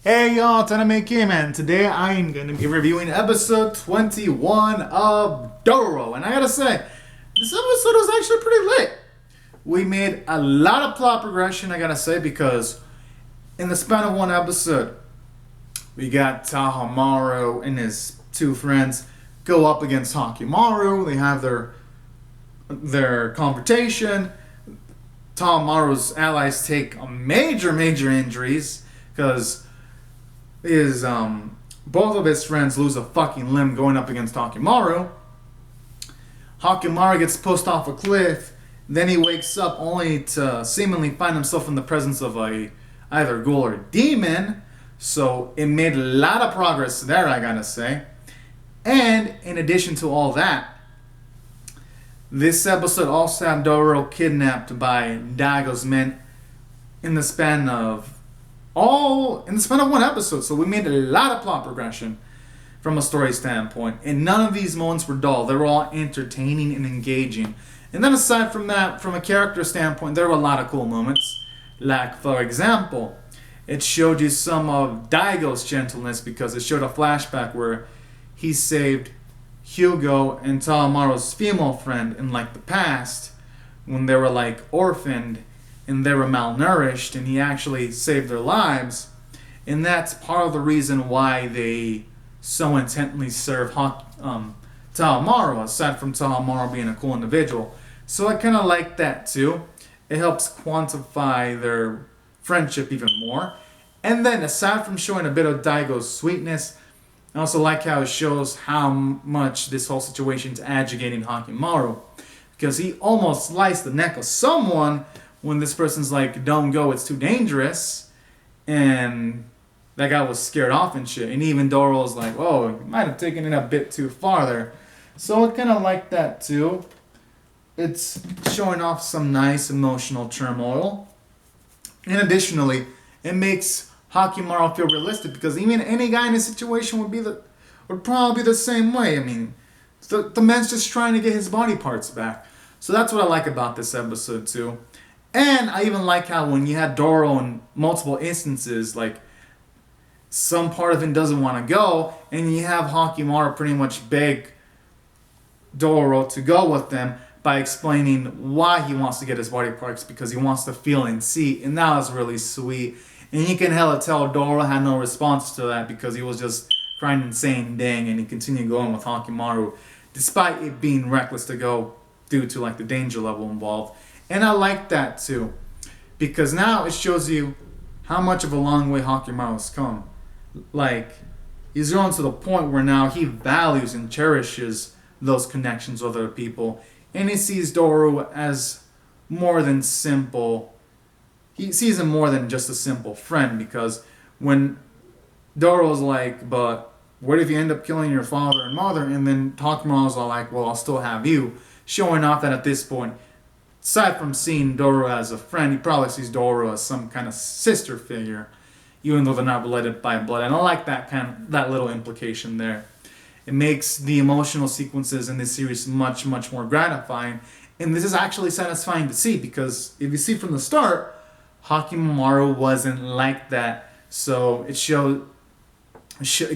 Hey y'all, Taname Kim, and today I'm going to be reviewing episode 21 of Dororo. And I gotta say, this episode was actually pretty lit. We made a lot of plot progression, I gotta say, because in the span of one episode, we got Tahamaru and his two friends go up against Hakimaru. They have their confrontation. Tahamaru's allies take major injuries because both of his friends lose a fucking limb going up against Hakimaru. Hakimaru gets pushed off a cliff. Then he wakes up only to seemingly find himself in the presence of either ghoul or demon. So it made a lot of progress there, I gotta say. And in addition to all that, this episode also had Dororo kidnapped by Daigo's men in the span of one episode. So we made a lot of plot progression from a story standpoint, and none of these moments were dull. They were all entertaining and engaging. And then aside from that, from a character standpoint, there were a lot of cool moments. Like, for example, it showed you some of Daigo's gentleness because it showed a flashback where he saved Hugo and Tahamaru's female friend in the past when they were orphaned and they were malnourished, and he actually saved their lives. And that's part of the reason why they so intently serve Tahamaru, aside from Tahamaru being a cool individual. So I kind of like that too. It helps quantify their friendship even more. And then aside from showing a bit of Daigo's sweetness, I also like how it shows how much this whole situation is agitating Hakimaru, because he almost sliced the neck of someone when this person's like, don't go, it's too dangerous. And that guy was scared off and shit. And even Dororo's like, oh, you might have taken it a bit too far there. So I kind of like that too. It's showing off some nice emotional turmoil. And additionally, it makes Hakimaru feel realistic, because even any guy in this situation would probably be the same way. I mean, the man's just trying to get his body parts back. So that's what I like about this episode too. And I even like how when you had Dororo in multiple instances, some part of him doesn't want to go, and you have Hakimaru pretty much beg Dororo to go with them by explaining why he wants to get his body parts, because he wants to feel and see, and that was really sweet. And you can hella tell Dororo had no response to that, because he was just crying and saying dang, and he continued going with Hakimaru despite it being reckless to go due to the danger level involved. And I like that too, because now it shows you how much of a long way Hakimaru has come. He's grown to the point where now he values and cherishes those connections with other people, and he sees Dororo as more than simple. He sees him more than just a simple friend, because when Dororo's like, but what if you end up killing your father and mother? And then Hakimaru's all like, well, I'll still have you. Showing off that at this point, aside from seeing Dororo as a friend, he probably sees Dororo as some kind of sister figure, even though they're not related by blood. And I like that little implication there. It makes the emotional sequences in this series much more gratifying. And this is actually satisfying to see, because if you see from the start, Hakimaru wasn't like that. So it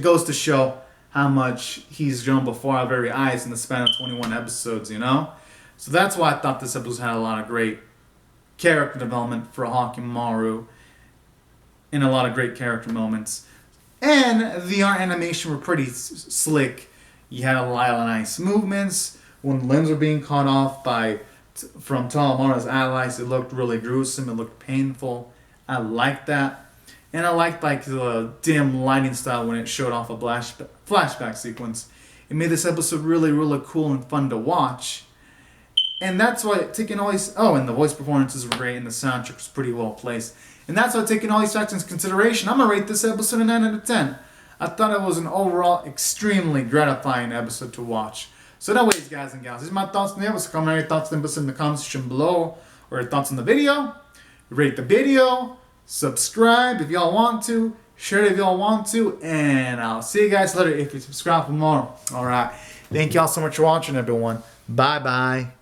goes to show how much he's grown before our very eyes in the span of 21 episodes, you know? So that's why I thought this episode had a lot of great character development for Hakimaru, and a lot of great character moments. And the art animation were pretty slick. You had a lot of nice movements. When limbs were being cut off from Tahamaru's allies, it looked really gruesome. It looked painful. I liked that. And I liked the dim lighting style when it showed off a flashback sequence. It made this episode really cool and fun to watch. And that's why taking all these... Oh, and the voice performances were great, and the soundtrack was pretty well placed. And that's why taking all these factors into consideration, I'm going to rate this episode a 9 out of 10. I thought it was an overall extremely gratifying episode to watch. So that ways, guys and gals, these are my thoughts on the episode. Comment your thoughts in the comment section below, or your thoughts on the video. Rate the video. Subscribe if y'all want to. Share it if y'all want to. And I'll see you guys later if you subscribe for more. Alright. Thank y'all so much for watching, everyone. Bye-bye.